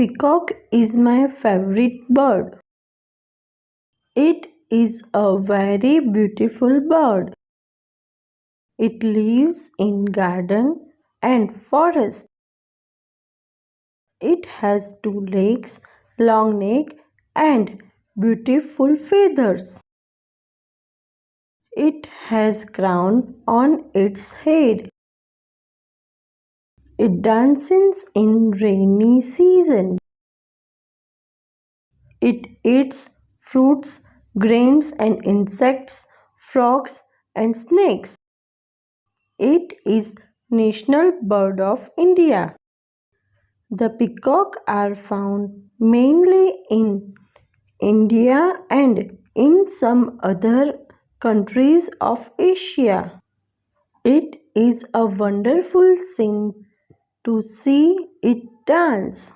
Peacock is my favorite bird. It is a very beautiful bird. It lives in garden and forest. It has two legs, long neck and beautiful feathers. It has crown on its head. It dances in rainy season. It eats fruits, grains and insects, frogs and snakes. It is national bird of India. The peacock are found mainly in India and in some other countries of Asia. It is a wonderful scene to see it dance.